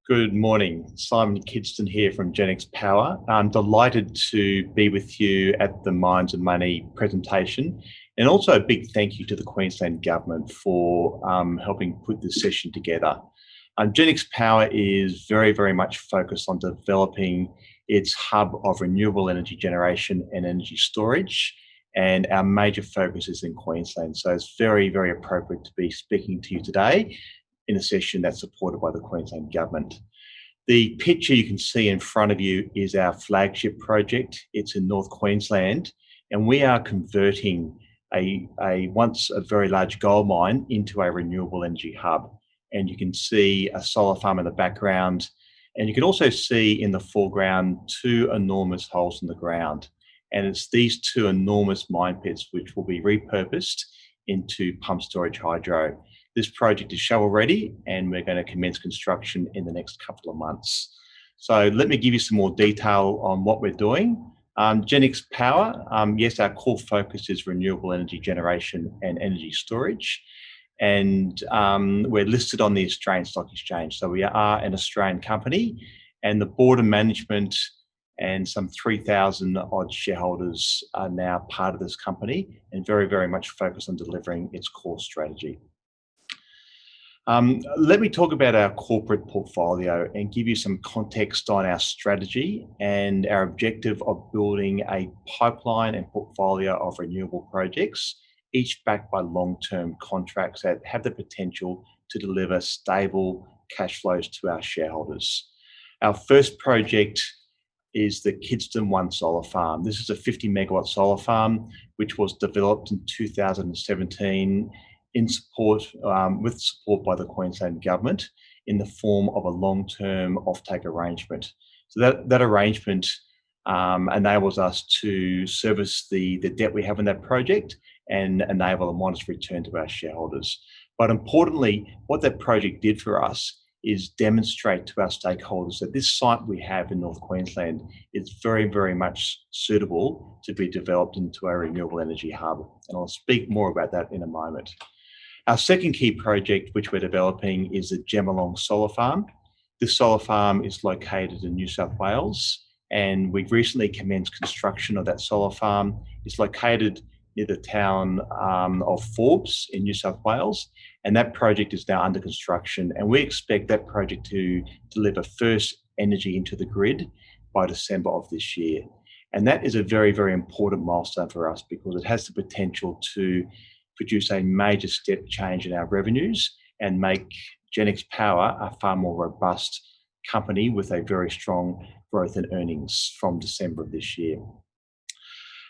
Good morning. Simon Kidston here from Genex Power. I'm delighted to be with you at the Minds of Money presentation, and also a big thank you to the Queensland Government for helping put this session together. Genex Power is very much focused on developing its hub of renewable energy generation and energy storage, and our major focus is in Queensland. So it's very appropriate to be speaking to you today in a session that's supported by the Queensland Government. The picture you can see in front of you is our flagship project. It's in North Queensland, and we are converting a once a very large gold mine into a renewable energy hub. And you can see a solar farm in the background, and you can also see in the foreground two enormous holes in the ground. And it's these two enormous mine pits which will be repurposed into pump storage hydro. This project is shovel ready, and we're going to commence construction in the next couple of months. So let me give you some more detail on what we're doing. Genex Power, yes, our core focus is renewable energy generation and energy storage. And we're listed on the Australian Stock Exchange. So we are an Australian company, and the board of management and some 3,000 odd shareholders are now part of this company and very much focused on delivering its core strategy. Let me talk about our corporate portfolio and give you some context on our strategy and our objective of building a pipeline and portfolio of renewable projects, each backed by long-term contracts that have the potential to deliver stable cash flows to our shareholders. Our first project is the Kidston 1 solar farm. This is a 50 megawatt solar farm which was developed in 2017 in support, with support by the Queensland Government in the form of a long-term offtake arrangement. So that arrangement enables us to service the debt we have in that project and enable a modest return to our shareholders. But importantly, what that project did for us is demonstrate to our stakeholders that this site we have in North Queensland is very much suitable to be developed into a renewable energy hub. And I'll speak more about that in a moment. Our second key project which we're developing is the Geelong solar farm. This solar farm is located in New South Wales, and we've recently commenced construction of that solar farm. It's located near the town of Forbes in New South Wales, and that project is now under construction, and we expect that project to deliver first energy into the grid by December of this year. And that is a very important milestone for us because it has the potential to produce a major step change in our revenues and make Genex Power a far more robust company with a very strong growth in earnings from December of this year.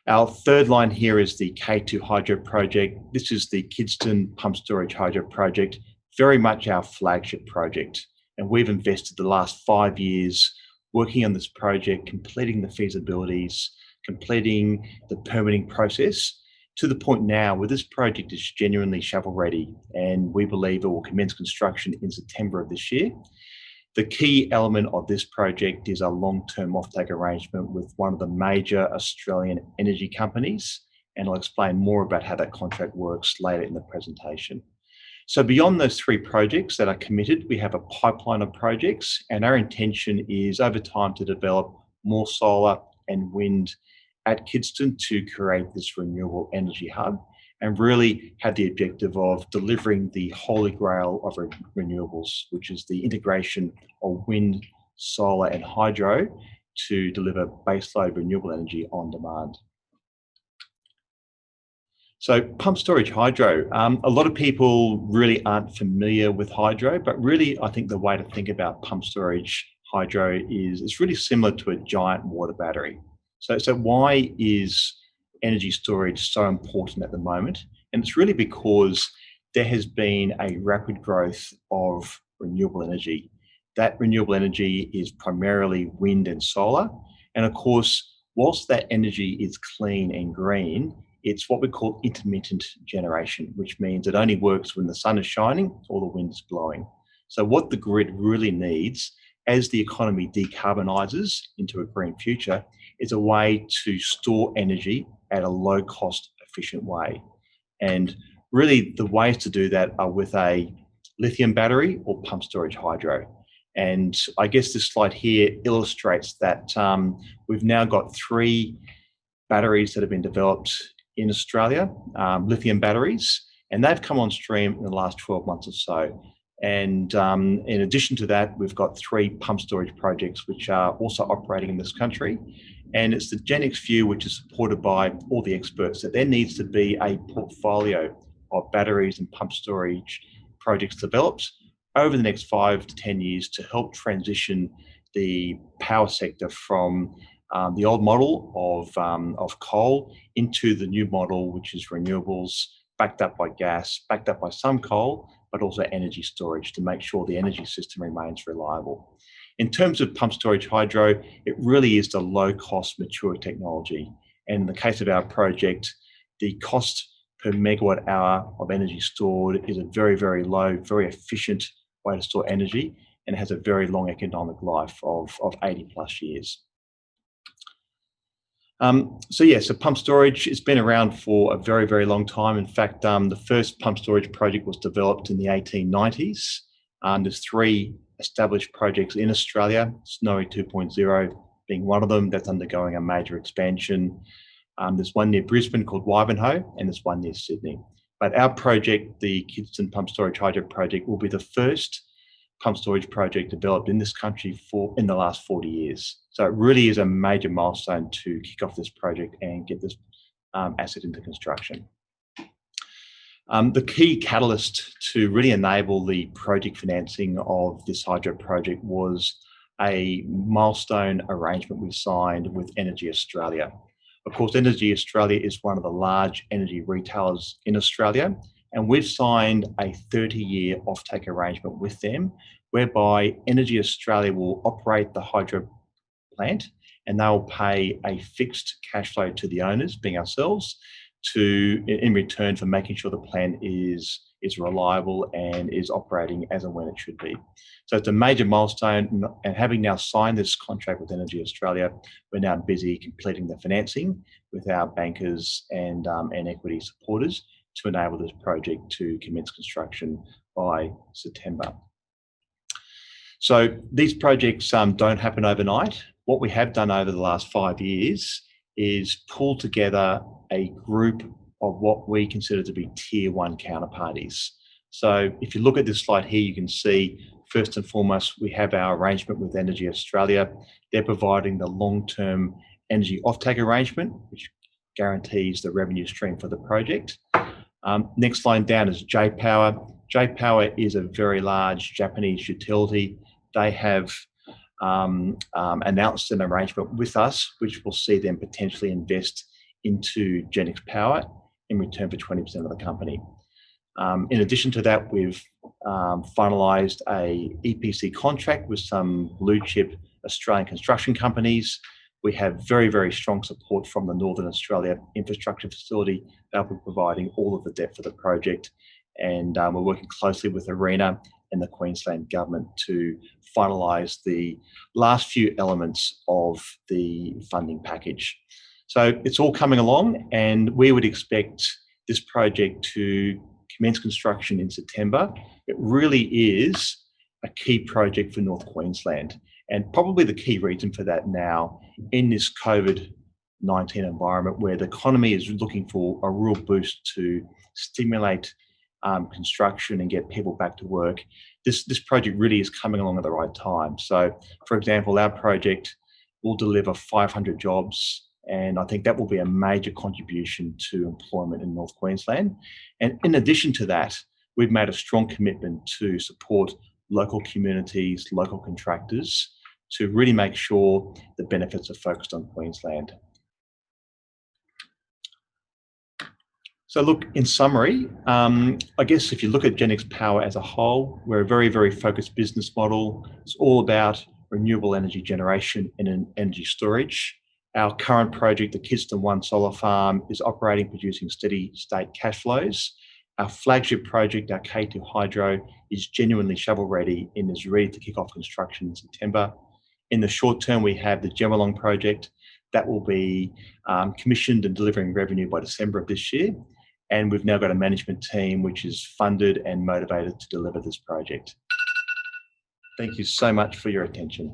Our third line here is the K2 Hydro project. This is the Kidston Pump Storage Hydro project, very much our flagship project. And we've invested the last 5 years working on this project, completing the feasibilities, completing the permitting process, to the point now where this project is genuinely shovel ready, and we believe it will commence construction in September of this year. The key element of this project is a long-term offtake arrangement with one of the major Australian energy companies, and I'll explain more about how that contract works later in the presentation. So beyond those three projects that are committed, we have a pipeline of projects, and our intention is over time to develop more solar and wind at Kidston to create this renewable energy hub and really have the objective of delivering the holy grail of renewables, which is the integration of wind, solar and hydro to deliver baseload renewable energy on demand. So pump storage hydro, a lot of people really aren't familiar with hydro, but really I think the way to think about pump storage hydro is it's really similar to a giant water battery. So why is energy storage so important at the moment? And it's really because there has been a rapid growth of renewable energy. That renewable energy is primarily wind and solar. And of course, whilst that energy is clean and green, it's what we call intermittent generation, which means it only works when the sun is shining or the wind is blowing. So what the grid really needs as the economy decarbonises into a green future is a way to store energy at a low cost, efficient way. And really the ways to do that are with a lithium battery or pump storage hydro. And I guess this slide here illustrates that we've now got 3 batteries that have been developed in Australia, lithium batteries, and they've come on stream in the last 12 months or so. And in addition to that, we've got 3 pump storage projects which are also operating in this country. And it's the Genex view, which is supported by all the experts, that there needs to be a portfolio of batteries and pump storage projects developed over the next 5 to 10 years to help transition the power sector from the old model of coal into the new model, which is renewables, backed up by gas, backed up by some coal, but also energy storage to make sure the energy system remains reliable. In terms of pump storage hydro, it really is the low-cost, mature technology. And in the case of our project, the cost per megawatt hour of energy stored is a very, very low, very efficient way to store energy, and has a very long economic life of 80 plus years. So pump storage has been around for a very, very long time. In fact, the first pump storage project was developed in the 1890s. There's 3 established projects in Australia, Snowy 2.0 being one of them. That's undergoing a major expansion. There's one near Brisbane called Wivenhoe, and there's one near Sydney. But our project, the Kidston Pump Storage Hydro Project, will be the first pump storage project developed in this country in the last 40 years. So it really is a major milestone to kick off this project and get this asset into construction. The key catalyst to really enable the project financing of this hydro project was a milestone arrangement we signed with Energy Australia. Of course, Energy Australia is one of the large energy retailers in Australia, and we've signed a 30-year offtake arrangement with them, whereby Energy Australia will operate the hydro plant, and they'll pay a fixed cash flow to the owners, being ourselves, in return for making sure the plant is reliable and is operating as and when it should be. So it's a major milestone, and having now signed this contract with Energy Australia, we're now busy completing the financing with our bankers and equity supporters to enable this project to commence construction by September. So these projects don't happen overnight. What we have done over the last 5 years is pull together a group of what we consider to be tier 1 counterparties. So if you look at this slide here, you can see first and foremost, we have our arrangement with Energy Australia. They're providing the long-term energy offtake arrangement, which guarantees the revenue stream for the project. Next line down is J-Power. J-Power is a very large Japanese utility. They have announced an arrangement with us, which will see them potentially invest into Genex Power in return for 20% of the company. In addition to that, we've finalised a EPC contract with some blue chip Australian construction companies. We have very, very strong support from the Northern Australia Infrastructure Facility. They'll be providing all of the debt for the project. And we're working closely with ARENA and the Queensland Government to finalise the last few elements of the funding package. So it's all coming along, and we would expect this project to commence construction in September. It really is a key project for North Queensland, and probably the key reason for that now in this COVID-19 environment where the economy is looking for a real boost to stimulate construction and get people back to work. This project really is coming along at the right time. So, for example, our project will deliver 500 jobs, and I think that will be a major contribution to employment in North Queensland. And in addition to that, we've made a strong commitment to support local communities, local contractors, to really make sure the benefits are focused on Queensland. So look, in summary, I guess if you look at Genex Power as a whole, we're a very, very focused business model. It's all about renewable energy generation and energy storage. Our current project, the Kidston 1 solar farm, is operating, producing steady state cash flows. Our flagship project, our K2 Hydro, is genuinely shovel ready and is ready to kick off construction in September. In the short term, we have the Geelong project that will be commissioned and delivering revenue by December of this year. And we've now got a management team which is funded and motivated to deliver this project. Thank you so much for your attention.